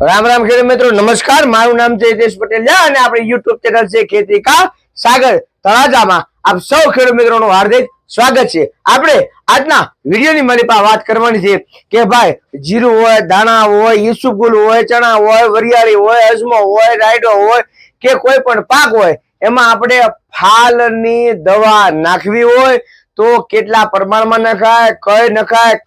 राम राम खेडूत मित्रों, नमस्कार। मारू नाम है हितेश पटेल અને આપણી YouTube ચેનલ છે ખેતી કા સાગર તળાજામાં આપ સૌ ખેડૂત મિત્રોનું હાર્દિક સ્વાગત છે। આપણે આજના વિડિયોની મારી પાસે વાત કરવાની છે કે ભાઈ જીરું હોય, દાણા હોય, ઈસુગુલ હોય, ચણા હોય, વરિયાળી હોય, અજમો હોય, રાયડો હોય કે કોઈ પણ પાક હોય એમાં આપણે ફાલની દવા નાખવી હોય તો કેટલા પ્રમાણમાં નખાય,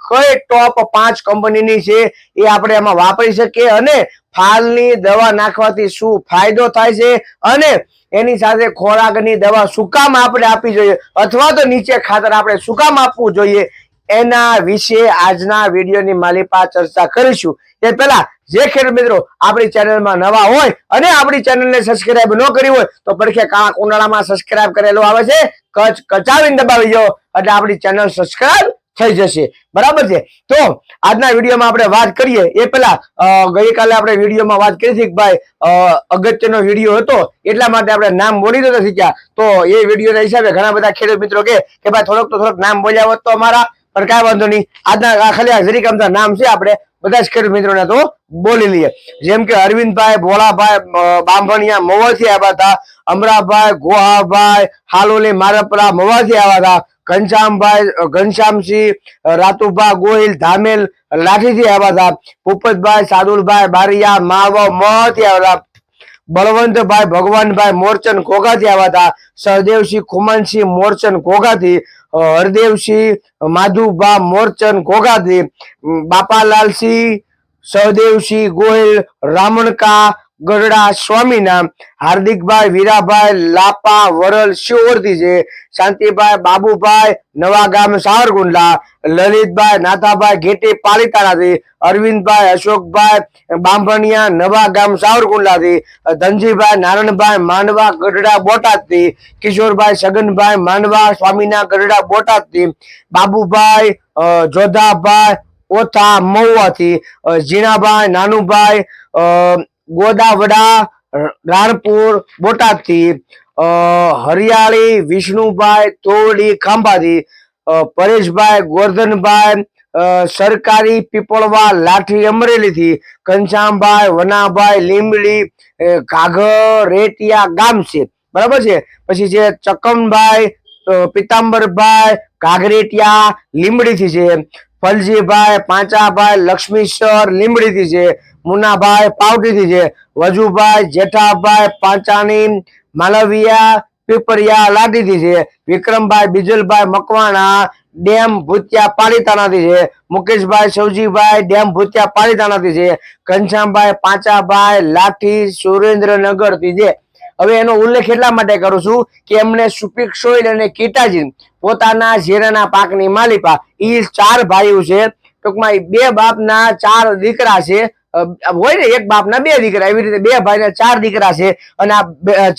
કઈ ટોપ 5 કંપનીની છે એ આપણે એમાં વાપરી શકીએ અને ફાલની દવા નાખવાથી શું ફાયદો થાય છે અને એની સાથે ખોરાકની દવા શું કામ આપણે આપવી જોઈએ અથવા તો નીચે ખાતર આપણે શું કામ આપવું જોઈએ એના વિશે આજના વિડીયોની માલિપા ચર્ચા કરીશું। એ પહેલા જે ખેડૂત મિત્રો આપણી ચેનલમાં નવા હોય અને આપણી ચેનલને સબસ્ક્રાઇબ ન કરી હોય તો પડખે કાળા કુંડાળામાં સબસ્ક્રાઇબ કરેલું આવે છે, કચ કચાવીને દબાવી દો એટલે આપણી ચેનલ સબસ્ક્રાઇબ થઈ જશે। બરાબર છે। તો આજના વિડીયોમાં આપણે વાત કરીએ એ પહેલા ગઈકાલે આપણે વિડીયોમાં વાત કરી હતી કે ભાઈ અગત્યનો વિડીયો હતો એટલા માટે આપણે નામ બોલી તો શીખ્યા, તો એ વિડીયોના હિસાબે ઘણા બધા ખેડૂત મિત્રો કે ભાઈ થોડોક નામ બોલ્યા હોત તો અમારા પણ કાંઈ વાંધો નહીં। આજના ખાલી જરીક અમથા નામ છે, આપણે બધા જ ખેડૂત મિત્રોને તો બોલી લઈએ। જેમ કે અરવિંદભાઈ, ભોળાભાઈ બાંભણિયા મવાથી આવ્યા હતા, અમરાભાઈ, ગોહાભાઈ હાલોલી મારપરા મવાથી આવ્યા હતા, ઘનશ્યામસિંહ રાતુભા ગોહિલ ધામેલ લાઠીથી આવ્યા હતા, ભૂપતભાઈ સાદુલભાઈ બારિયા માવા મવાથી આવ્યા હતા, બળવંતભાઈ ભગવાનભાઈ મોરચંદ ઘોઘાથી આવ્યા હતા, સહદેવસિંહ ખુમાનસિંહ મોરચંદ ઘોઘાથી, હરદેવસિંહ માધુભા મોરચંદ ઘોઘાથી, બાપાલાલસિંહ સહદેવસિંહ ગોહિલ રામણકા ગઢડા સ્વામીના, હાર્દિકભાઈ વીરાભાઈ લાપા વરલ શિવવર્તી છે, શાંતિભાઈ બાબુભાઈ નવા ગામ સાવરકુંડલા, લલિતભાઈ નાથાભાઈ ઘેટી પાલિતાણાથી, અરવિંદભાઈ અશોકભાઈ બાંભણિયા નવા ગામ સાવરકુંડલાથી, ધનજીભાઈ નારણભાઈ માંડવા ગઢડા બોટાદથી, કિશોરભાઈ સગનભાઈ માંડવા સ્વામીના ગઢડા બોટાદથી, બાબુભાઈ જોધાભાઈ ઓથા મહુવાથી, જીણાભાઈ નાનુભાઈ ગોદાવડા રાણપુર બોટાદથી, હરિયાળી વિષ્ણુભાઈ તોરડી ખાંભાથી, પરેશભાઈ ગોરધનભાઈ સરકારી પીપળવા લાઠી અમરેલીથી, ઘનશ્યામભાઈ વનાભાઈ લીમડી ઘાઘરેટિયા ગામ છે। બરાબર છે। પછી છે ચકમભાઈ પિતાંબરભાઈ ઘાઘરેટિયા લીમડીથી છે, ફલજીભાઈ પાંચાભાઈ લક્ષ્મીસર લીમડીથી છે, મુનાભાઈ પાવટીથી છે, વજુભાઈ જેઠાભાઈ પાંચાની માલવિયા પીપરિયા લાઠીથી છે, વિક્રમભાઈ બીજલભાઈ મકવાણા ડેમ ભૂતિયા પાલિતાણાથી છે, મુકેશભાઈ સવજીભાઈ ડેમ ભૂતિયા પાલિતાણાથી છે, ઘનશ્યામભાઈ પાંચાભાઈ લાઠી સુરેન્દ્રનગરથી છે। હવે એનો ઉલ્લેખ એટલા માટે કરું છું કે એમને સુપીક સોઇલ અને કીટાજીન પોતાના જીરાના પાકની માલિપા એ 4 ભાઈઓ છે। ટૂંકમાં 2 બાપના 4 દીકરા છે, હોય ને એક બાપના 2 દીકરા, એવી રીતે 2 ભાઈના 4 દીકરા છે અને આ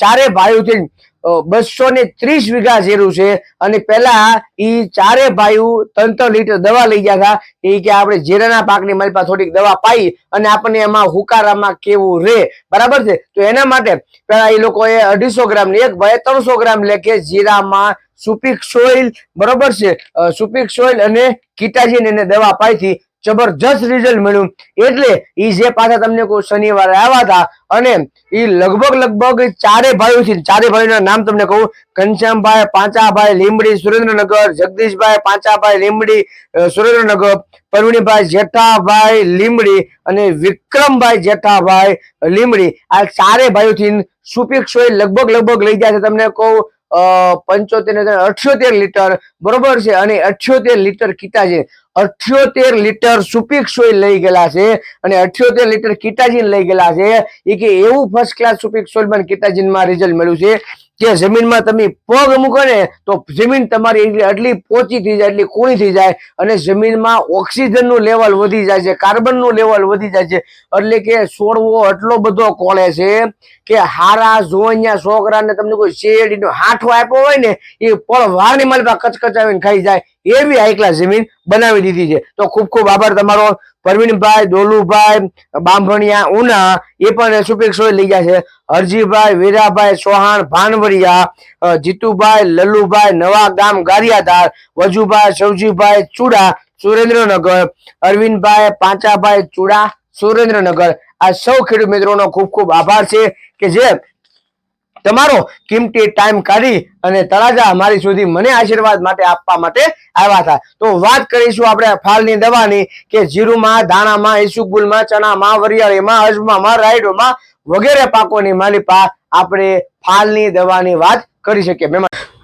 4 ભાઈઓથી 230 વીઘા જીરું છે અને પેલા ઈ 4 ભાઈઓ 3 લીટર દવા લઈ ગયા હતા એ કે આપણે જીરાના પાકની માલિપા થોડીક દવા પાઈ અને આપણને એમાં હુકારામાં કેવું રે। બરાબર છે। તો એના માટે પેલા એ લોકોએ 250 ગ્રામ ને એક ભાઈ 300 ગ્રામ લેખે જીરામાં સુપીક સોઇલ, બરોબર છે, સુપીક સોઇલ અને કીટાજીન એને દવા પાઈથી જબરજસ્ત રિઝલ્ટ મળ્યું। એટલે ઈ જે પાછા તમને કોઈ શનિવારે આવ્યા હતા અને ઈ લગભગ 4 ભાઈઓથી, 4 ભાઈઓના નામ તમને કહું, ઘનશ્યામભાઈ પાંચાભાઈ લીમડી સુરેન્દ્રનગર, જગદીશભાઈ પાંચાભાઈ લીમડી સુરેન્દ્રનગર, પરવીણીભાઈ જેઠાભાઈ લીમડી અને વિક્રમભાઈ જેઠાભાઈ લીમડી, આ 4 ભાઈઓથી સુપીક સોઇલ લગભગ લઈ ગયા છે તમને કહું 78 લીટર, બરોબર છે, અને 78 લીટર કીટાજીન, 78 લીટર સુપીક સોઇલ લઈ ગયેલા છે અને 78 લીટર કીટાજીન લઈ ગયેલા છે। એ કે એવું ફર્સ્ટ ક્લાસ સુપીક સોઇલમાં કીટાજીનમાં રિઝલ્ટ મળ્યું છે કે જમીનમાં તમે પગ મૂકો ને તો જમીન તમારી એટલી પોચી થઈ જાય, એટલી કૂણી થઈ જાય અને જમીનમાં ઓક્સિજનનું લેવલ વધી જાય છે, કાર્બનનું લેવલ વધી જાય છે, એટલે કે છોડવો એટલો બધો કોળે છે કે હારા જોઈયા છોકરાને તમને કોઈ શેરડીનો હાંઠો આપ્યો હોય ને એ પણ વારની માલિપા કચકચાવીને ખાઈ જાય એવી હાઈ ક્લાસ જમીન બનાવી દીધી છે। તો ખૂબ આભાર તમારો પરવીણભાઈ દોલુભાઈ બાંભણિયા ઉના, એ પણ સુપીક સોઇલ લઈ ગયા છે, હરજીભાઈ વીરાભાઈ ચૌહાણ ભાનવરિયા, જીતુભાઈ લલ્લુભાઈ નવા ગામ ગારિયાધાર, વજુભાઈ સવજીભાઈ ચુડા સુરેન્દ્રનગર, અરવિંદભાઈ પાંચાભાઈ ચુડા સુરેન્દ્રનગર. આ સૌ ખેડૂત મિત્રોનો ખૂબ ખૂબ આભાર છે કે જે તમારો કિંમતી ટાઈમ કાઢી અને તળાજા અમારી સુધી મને આશીર્વાદ માટે આપવા માટે આવ્યા હતા. તો વાત કરીશું આપણે ફાલની દવાની કે જીરુમાં, દાણામાં, ઈસુગુલમાં, ચણામાં, વરિયાળીમાં, અજમામાં, રાયડોમાં વગેરે પાકોની માલિપા આપણે ફાલની દવાની વાત કરી શકીએ.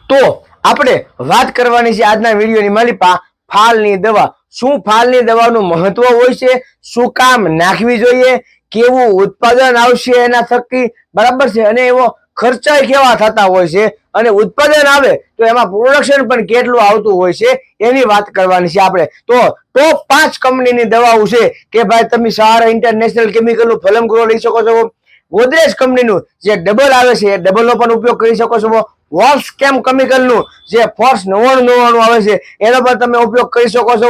તો આપણે વાત કરવાની છે આજના વિડીયોની માલિપા ફાલની દવા. શું ફાલની દવાનું મહત્વ હોય છે, શું કામ નાખવી જોઈએ, કેવું ઉત્પાદન આવશે એના થકી, બરાબર છે, અને એવો ખર્ચા કેવા થતા હોય છે, અને ઉત્પાદન આવે તો એમાં પ્રોડક્શન પણ કેટલું આવતું હોય છે એની વાત કરવાની છે આપણે. તો ટોપ 5 કંપનીની દવાઓ છે કે ભાઈ તમે સહારા ઇન્ટરનેશનલ કેમિકલનું ફલમ ગ્રો લઈ શકો છો, ગોદરેજ કંપનીનું જે ડબલ આવે છે એ ડબલનો પણ ઉપયોગ કરી શકો છો, વોલ્સ કેમ કેમિકલનું જે ફોર્સ 9999 આવે છે એનો પણ તમે ઉપયોગ કરી શકો છો,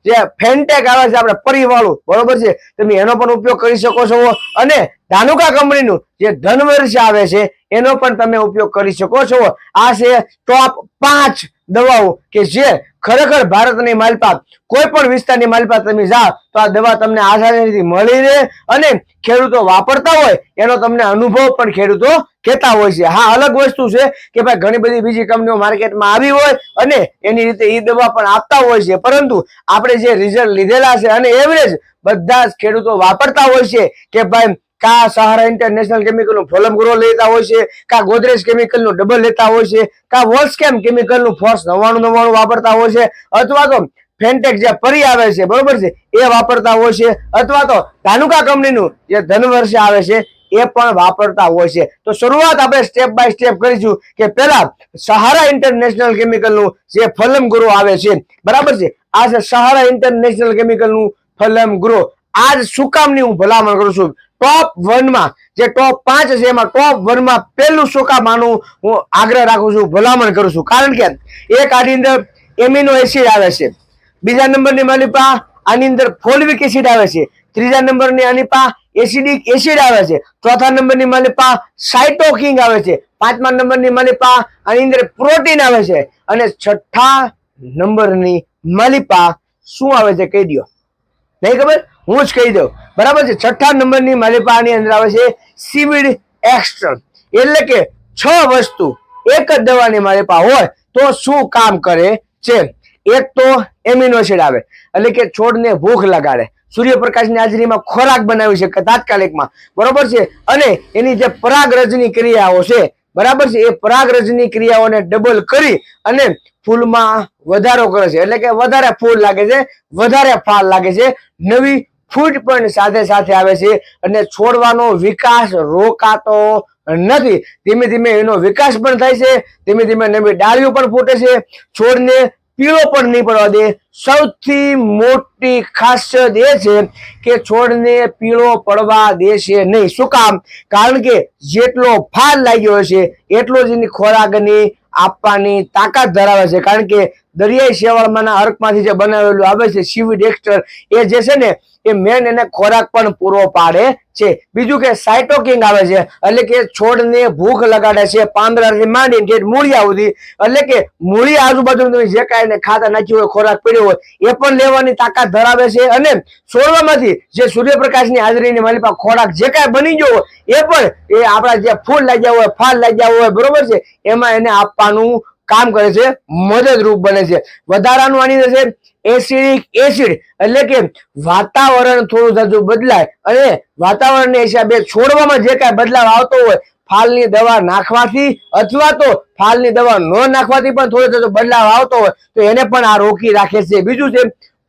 જે ફેન્ટેક આવે છે આપણે પરિવાળું, બરોબર છે, તમે એનો પણ ઉપયોગ કરી શકો છો, અને ધાનુકા કંપનીનું જે ધનવર્ષ આવે છે એનો પણ તમે ઉપયોગ કરી શકો છો. આ છે ટોપ 5 દવાઓ કે જે ખરેખર ભારતની માલપા કોઈ પણ વિસ્તારની માલપા તમે જાઓ તો આ દવા તમને આસાનીથી મળી રહે અને ખેડૂતો વાપરતા હોય એનો તમને અનુભવ પણ ખેડૂતો કહેતા હોય છે. હા, અલગ વસ્તુ છે કે ભાઈ ઘણી બધી બીજી કંપનીઓ માર્કેટમાં આવી હોય અને એની રીતે એ દવા પણ આપતા હોય છે, પરંતુ આપણે જે રિઝલ્ટ લીધેલા છે અને એવરેજ બધા જ ખેડૂતો વાપરતા હોય છે કે ભાઈ કા સહારા ઇન્ટરનેશનલ કેમિકલનું ફોલમ ગ્રો લેતા હોય છે, કા ગોદરેજ કેમિકલનું ડબલ લેતા હોય છે, કા વોલ્સકેમ કેમિકલનું ફોર્સ 9999 વાપરતા હોય છે, અથવા તો ફેન્ટેક જે પરી આવે છે, બરોબર છે, એ વાપરતા હોય છે, અથવા તો ધાનુકા કંપનીનું જે ધનવર્ષ આવે છે એ પણ વાપરતા હોય છે. તો શરૂઆત આપણે સ્ટેપ બાય સ્ટેપ કરીશું કે પહેલા સહારા ઇન્ટરનેશનલ કેમિકલનું જે ફલમ ગ્રો આવે છે, બરાબર છે, આ છે સહારા ઇન્ટરનેશનલ કેમિકલનું ફલમ ગ્રો. આજ શું કામની હું ભલામણ કરું છું ટોપ 1 માં, જે ટોપ 5 છે એમાં ટોપ 1 માં પહેલું શું કામ આનું હું આગ્રહ રાખું છું, ભલામણ કરું છું, કારણ કે એક આની અંદર એમિનો એસિડ આવે છે, બીજા નંબરની માલિપા આની અંદર ફોલિક એસિડ આવે છે, ત્રીજા નંબરની આની પા એસિડિક એસિડ આવે છે, ચોથા નંબરની માલિપા સાઇટોકિન આવે છે, પાંચમા નંબરની માલિપા આની અંદર પ્રોટીન આવે છે, અને છઠ્ઠા નંબરની માલિપા શું આવે છે કહી દો, નહીં ખબર? હું જ કહી દઉં, બરાબર છે. છઠ્ઠા નંબરની માલિપાની અંદર આવે છે સીવીડ એક્સ્ટ્રા. એટલે કે 6 વસ્તુ એક જ દવાની માલિપા હોય તો શું કામ કરે છે. એક તો એમિનો એસિડ આવે એટલે કે છોડને ભૂખ લગાડે, સૂર્યપ્રકાશની હાજરીમાં ખોરાક બનાવી શકે તાત્કાલિકમાં, બરોબર છે, અને એની જે પરાગરજની ક્રિયાઓ છે, બરાબર છે, એ પરાગરજની ક્રિયાઓને ડબલ કરી અને ફૂલમાં વધારો કરે છે, એટલે કે વધારે ફૂલ લાગે છે, વધારે ફાલ લાગે છે, નવી ફૂટ પણ સાથે સાથે આવે છે, અને છોડવાનો વિકાસ રોકાતો નથી. ધીમે ધીમે એનો વિકાસ પણ થાય છે, ધીમે ધીમે નવી ડાળીઓ પણ ફૂટે છે, છોડને પીળો પણ નહીં પડવા દે. સૌથી મોટી ખાસિયત એ છે કે છોડને પીળો પડવા દેશે નહીં. શું કામ? કારણ કે જેટલો ફાલ લાગ્યો હશે એટલો જ એની ખોરાકની આપવાની તાકાત ધરાવે છે, કારણ કે દરિયાઈ શેવાળમાંના અર્કમાંથી જે બનાવેલું આવે છે સીવીડ એક્સ્ટર, એ જે છે ને એ મેન એને ખોરાક પણ પૂરો પાડે છે. બીજું કે સાઇટોકિન આવે છે, એટલે કે છોડને ભૂખ લગાડે છે, પાંદડાથી માંડીને મૂળિયા સુધી, એટલે કે મૂળી આજુબાજુ તમે જે કાંઈ ખાતા નાખ્યું હોય, ખોરાક પડ્યો હોય એ પણ લેવાની તાકાત ધરાવે છે, અને છોડવામાંથી જે સૂર્યપ્રકાશની હાજરીની માલિપા ખોરાક જે કાંઈ બની ગયો હોય એ પણ એ આપણા જે ફૂલ લાગ્યા હોય, ફાલ લાગ્યા હોય, બરોબર છે, એમાં એને આપવાનું કામ કરે છે, મદદરૂપ બને છે. વધારાનું આની અંદર છે એસિડિક એસિડ, એટલે કે વાતાવરણ થોડું જાજુ બદલાય અને વાતાવરણના હિસાબે છોડવામાં જે કાંઈ બદલાવ આવતો હોય ફાલની દવા નાખવાથી અથવા તો ફાલની દવા ન નાખવાથી પણ થોડો થોડો બદલાવ આવતો હોય તો એને પણ આ રોકી રાખે છે. બીજું છે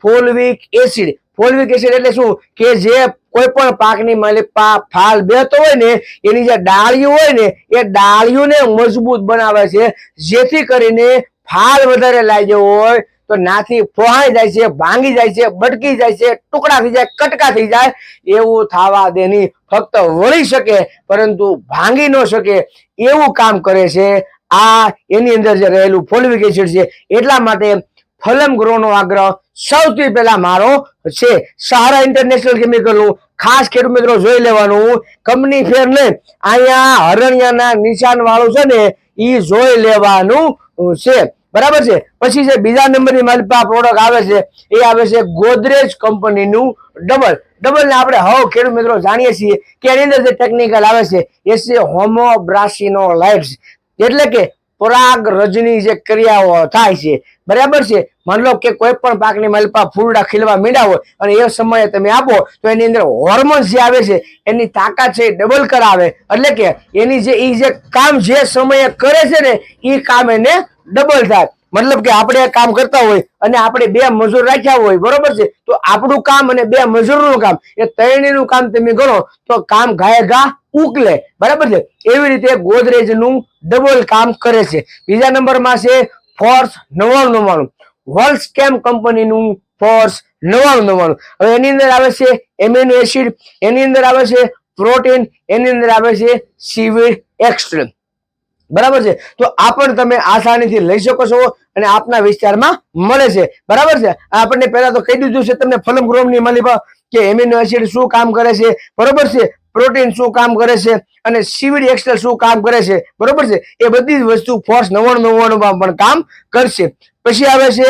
ફોલિક એસિડ. ફોલિક એસિડ એટલે શું કે જે કોઈ પણ પાકની માલિપા ફાલ બેહતો હોય ને એની જે ડાળીઓ હોય ને એ ડાળીઓને મજબૂત બનાવે છે, જેથી કરીને ફાલ વધારે લાગ્યો હોય તો નાથી ફોહાઈ જાય છે, ભાંગી જાય છે, બટકી જાય છે, ટુકડા થઈ જાય, કટકા થઈ જાય, એવું થવા દે નહીં. ફક્ત વળી શકે પરંતુ ભાંગી ન શકે એવું કામ કરે છે આ એની અંદર જે રહેલું ફોલિક એસિડ છે. એટલા માટે ફલમ ગ્રોનો આગ્રહ સૌથી પહેલા મારો છે. સહારા ઇન્ટરનેશનલ કેમિકલનું ખાસ ખેડૂત મિત્રો જોઈ લેવાનું, કંપની ફેર ને અહીંયા હરણિયાના નિશાન વાળું છે ને એ જોઈ લેવાનું છે, બરાબર છે. પછી છે બીજા નંબરની મારી પાસે પ્રોડક્ટ આવે છે, એ આવે છે ગોદરેજ કંપનીનું ડબલ. ડબલ ને આપણે હવે ખેડૂત મિત્રો જાણીએ છીએ કે એની અંદર જે ટેકનિકલ આવે છે એ છે હોમોબ્રાસિનોલાઇડ્સ, એટલે કે પરાગ રજની જે ક્રિયાઓ થાય છે, બરાબર છે. માની લો કે કોઈ પણ પાકની માલપા ફૂલડા ખીલવા માંડ્યા હોય અને એ સમયે તમે આપો તો એની અંદર હોર્મોન્સ જે આવે છે એની તાકાત છે એ ડબલ કરાવે, એટલે કે એની જે કામ જે સમયે કરે છે ને એ કામ એને ડબલ થાય. મતલબ કે આપણે કામ કરતા હોય અને આપણે 2 મજૂર રાખ્યા હોય, બરોબર છે, તો આપણું કામ અને 2 મજૂરનું કામ એ ત્રણેયનું કામ તમે ગણો તો કામ ઘાએ ઘા ઉકલે, બરાબર છે. એવી રીતે ગોદરેજનું ડબલ કામ કરે છે. બીજા નંબરમાં છે ફોર્સ 9999, વર્લ્ડસ્કેમ કંપનીનું ફોર્સ 9999. હવે એની અંદર આવે છે એમિનો એસિડ, એની અંદર આવે છે પ્રોટીન, એની અંદર આવે છે સીવીડ એક્સ્ટ્રેક્ટ, બરાબર છે. તો આ પણ તમે આસાનીથી લઈ શકો છો અને આપના વિસ્તારમાં મળે છે, બરાબર છે. આપણને પહેલા તો કહી દીધું છે તમને ફલમ ગ્રોમની માલિકા કે એમિનો એસિડ શું કામ કરે છે, બરોબર છે, પ્રોટીન શું કામ કરે છે અને સીવીડ એક્સ્ટ્રેક્ટ શું કામ કરે છે, બરોબર છે. એ બધી જ વસ્તુ ફોર્સ 9999 માં પણ કામ કરશે. પછી આવે છે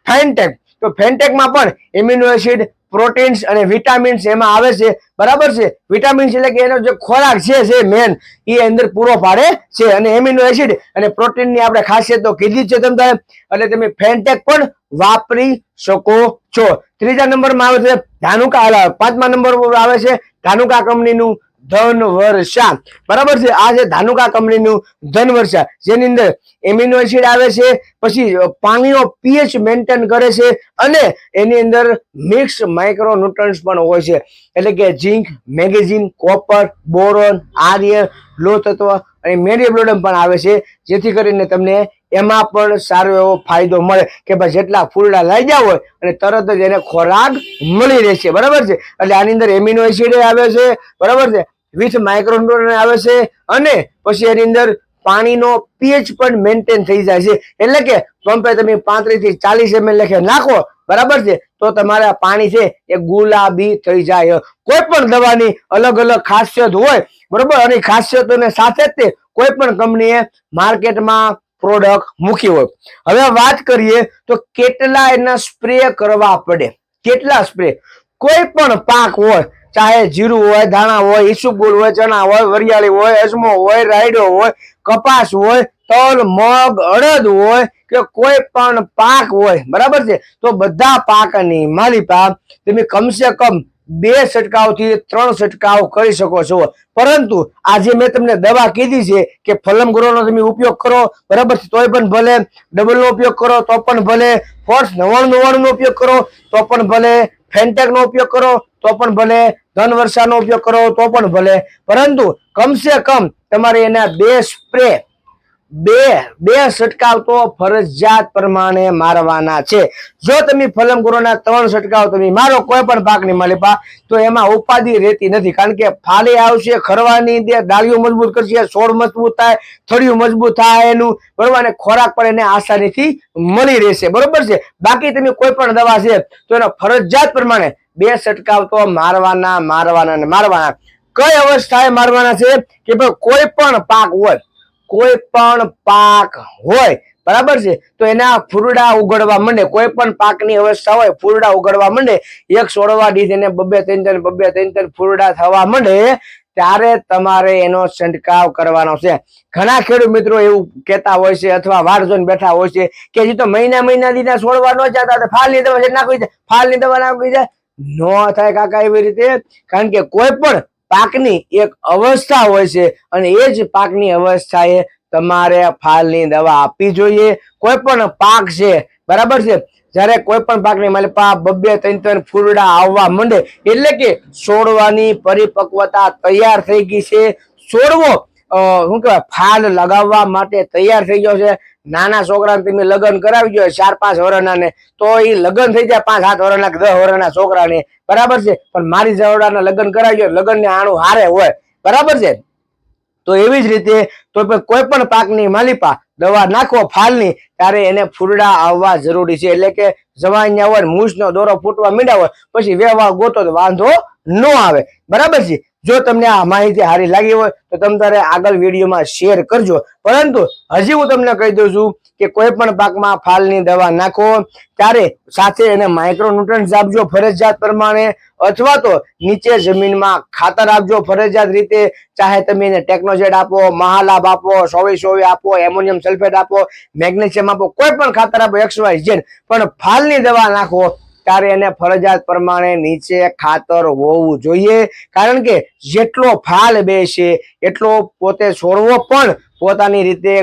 ફેન્ટેક. તો ફેન્ટેકમાં પણ એમિનો એસિડ, પ્રોટીન્સ અને વિટામિન્સ એમાં આવે છે, બરાબર છે. વિટામિન્સ એટલે કે એનો જે ખોરાક છે મેન એ અંદર પૂરો પાડે છે, અને એમિનો એસિડ અને પ્રોટીનની આપણે ખાસિયત તો કીધી જ છે તમને, એટલે તમે ફેન્ટેક પણ વાપરી શકો છો. ત્રીજા નંબરમાં આવે છે ધાનુકા, પાંચમા નંબર પર આવે છે ધાનુકા કંપનીનું ધનવર્ષા, બરાબર છે. આ છે ધાનુકા કંપનીનું ધનવર્ષા, જેની અંદર એમિનો એસિડ આવે છે, પછી પાણીનો પીએચ મેન્ટેન કરે છે અને એની અંદર મિક્સ માઇક્રોન્યુટ્રન્ટ્સ પણ હોય છે, એટલે કે ઝીંક, મેગ્નેઝિયમ, કોપર, બોરોન, આયર્ન, લોહ તત્વ અને મેગ્નેશિયમ પણ આવે છે, જેથી કરીને તમને એમાં પણ સારો એવો ફાયદો મળે કે ભાઈ જેટલા ફૂલડા લઈ જાવ હોય અને તરત જ એને ખોરાક મળી રહેશે, બરાબર છે. એટલે આની અંદર એમિનો એસિડ આવે છે, બરાબર છે, વિથ માઇક્રોન્યુટ્રન્ટ આવે છે અને પછી એની અંદર પાણીનો પીએચ પણ મેન્ટેન થઈ જાય છે, એટલે કે પંપે તમે 35 થી 40 ml લેખે નાખો, બરાબર છે, તો તમારા પાણી છે એ ગુલાબી થઈ જાય. કોઈ પણ દવાની અલગ અલગ ખાસિયત હોય, બરોબર, અને ખાસિયતોને સાથે જ તે કોઈ પણ કંપનીએ માર્કેટમાં પ્રોડક્ટ મૂકી હોય. હવે વાત કરીએ તો કેટલા એના સ્પ્રે કરવા પડે, કેટલા સ્પ્રે. કોઈ પણ પાક હોય, ચાહે જીરું હોય, ધાણા હોય, ઈસબગુલ હોય, ચણા હોય, વરિયાળી હોય, અજમો હોય, રાયડો હોય, કપાસ હોય, તલ, મગ, અડદ હોય કે કોઈ પણ પાક હોય, બરાબર છે, તો બધા પાકની માલિપા તમે કમસે કમ 2 છંટકાવથી 3 છંટકાવ કરી શકો છો. પરંતુ આજે મેં તમને દવા કીધી છે કે ફલમ ગ્રોનો તમે ઉપયોગ કરો, બરાબર છે, તોય પણ ભલે, ડબલ નો ઉપયોગ કરો તો પણ ભલે, ફોર્સ 9999 નો ઉપયોગ કરો તો પણ ભલે, ફેન્ટેક નો ઉપયોગ કરો તો પણ ભલે, ધનવર્ષાનો ઉપયોગ કરો તો પણ ભલે, પરંતુ કમસે કમ તમારે એના 2 સ્પ્રે, બે છંટકાવ તો ફરજિયાત પ્રમાણે મારવાના છે. જો તમે ફલમ ગ્રોના 3 છંટકાવ તમે મારો કોઈ પણ પાકની માલિપા તો એમાં ઉપાધિ રહેતી નથી, કારણ કે ફાલી આવશે, ખરવાની દે, ડાળીઓ મજબૂત કરશે, છોડ મજબૂત થાય, થળિયું મજબૂત થાય એનું, બરોબર, અને ખોરાક પણ એને આસાનીથી મળી રહેશે, બરોબર છે. બાકી તમે કોઈ પણ દવા છે તો એનો ફરજિયાત પ્રમાણે 2 છંટકાવ તો મારવાના. કઈ અવસ્થાએ મારવાના છે કે ભાઈ કોઈ પણ પાક હોય, કોઈ પણ પાક હોય, બરાબર છે, તો એના ફૂરડા ઉગડવા માંડે, કોઈ પણ પાકની અવસ્થા હોય, ફૂરડા ઉગડવા માંડે, એક છોડવા દીઠ એને 2-3 ફૂરડા થવા માંડે, ત્યારે તમારે એનો છંટકાવ કરવાનો છે. ઘણા ખેડૂત મિત્રો એવું કહેતા હોય છે અથવા વાડ જોઈને બેઠા હોય છે કે હજી તો મહિના દીના છોડવા ન જતા, ફાલની દવા નાખવી જાય, ફાલની દવા નાખવી જાય. ન થાય કાકા એવી રીતે, કારણ કે કોઈ પણ પાકની એક અવસ્થા હોય છે અને એ જ પાકની અવસ્થાએ તમારે ફાલની દવા આપવી જોઈએ. કોઈ પણ પાક છે, બરાબર છે, જ્યારે કોઈ પણ પાકની માલિપા 2-3 ફૂલડા આવવા માંડે એટલે કે છોડવાની પરિપક્વતા તૈયાર થઈ ગઈ છે, છોડવો શું કહેવાય ફાલ લગાવવા માટે તૈયાર થઈ ગયો છે. નાના છોકરાને તમે લગ્ન કરાવી ગયો 4-5 વર્ષના ને, તો એ લગ્ન થઈ જાય 5-7 વર્ષના કે 10 વર્ષના છોકરાને, બરાબર છે, પણ મારી જવડાના લગ્ન કરાવી ગયો, લગ્ન ને આણું હારે હોય, બરાબર છે. તો એવી જ રીતે તો કોઈ પણ પાકની માલિપા દવા નાખો ફાલની ત્યારે એને ફૂરડા આવવા જરૂરી છે. એટલે કે જવાઈ હોય મૂછનો દોરો ફૂટવા માંડ્યા હોય પછી વ્યવહાર ગોતો તો વાંધો ન આવે. બરાબર છે. જો તમને આ માહિતી સારી લાગી હોય તો તમે તારે આગળ વિડીયોમાં શેર કરજો. પરંતુ હજી હું તમને કહી દઉં છું કે કોઈ પણ પાકમાં ફાલની દવા નાખો ત્યારે સાથે એને માઇક્રોન્યુટ્રન્ટ્સ આપજો ફરજિયાત પ્રમાણે, અથવા તો નીચે જમીનમાં ખાતર આપજો ફરજિયાત રીતે. ચાહે તમે એને ટેકનોજેટ આપો, મહાલાભ આપો, 24/24 આપો, એમોનિયમ સલ્ફેટ આપો, મેગ્નેશિયમ આપો, કોઈ પણ ખાતર આપો XYZ, પણ ફાલની દવા નાખો ત્યારે એને ફરજિયાત પ્રમાણે નીચે ખાતર હોવું જોઈએ. કારણ કે જેટલો ફાલ બેસે એટલો પોતે છોડવો પણ પોતાની રીતે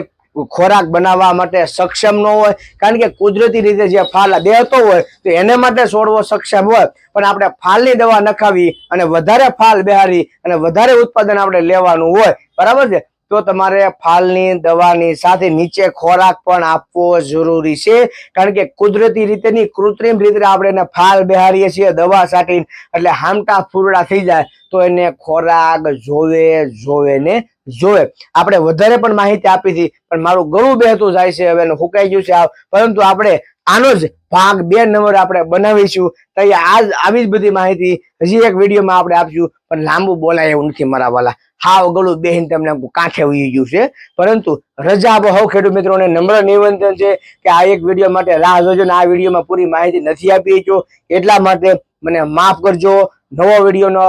ખોરાક બનાવવા માટે સક્ષમ ન હોય. કારણ કે કુદરતી રીતે જે ફાલ બેહતો હોય તો એને માટે છોડવો સક્ષમ હોય, પણ આપણે ફાલની દવા નખાવી અને વધારે ફાલ બેહારી અને વધારે ઉત્પાદન આપણે લેવાનું હોય, બરાબર છે, તો તમારે ફાલની દવાની સાથે નીચે ખોરાક પણ આપવો જરૂરી છે. કારણ કે કુદરતી રીતે ની કૃત્રિમ રીતે આપણે એને ફાલ બેહારીએ છીએ દવા છાંટીને, એટલે હામટા ફૂરડા થઈ જાય તો એને ખોરાક જોવે ને જોવે. આપણે વધારે પણ માહિતી આપી હતી પણ મારું ગળું બેહતું જાય છે, હવે હુકાઈ ગયું છે. પરંતુ આપણે આનો જ ભાગ 2 નંબર આપણે બનાવીશું. તો આવી જ બધી માહિતી હજી એક વિડીયોમાં આપણે આપશું, પણ લાંબુ બોલાય એવું નથી મારા વાલા. હાવ ગળું બેહીને તમને કાંઠે વહી ગયું છે. પરંતુ રજા આપો હવ ખેડૂત મિત્રોને નમ્ર નિવેદન છે કે આ એક વિડીયો માટે રાહ જોજો ને આ વિડીયોમાં પૂરી માહિતી નથી આપી જો એટલા માટે મને માફ કરજો. નવો વિડીયો નો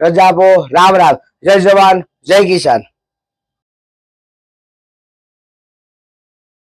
રજા આપો. રામ રામ. જય જવાન જય કિસાન.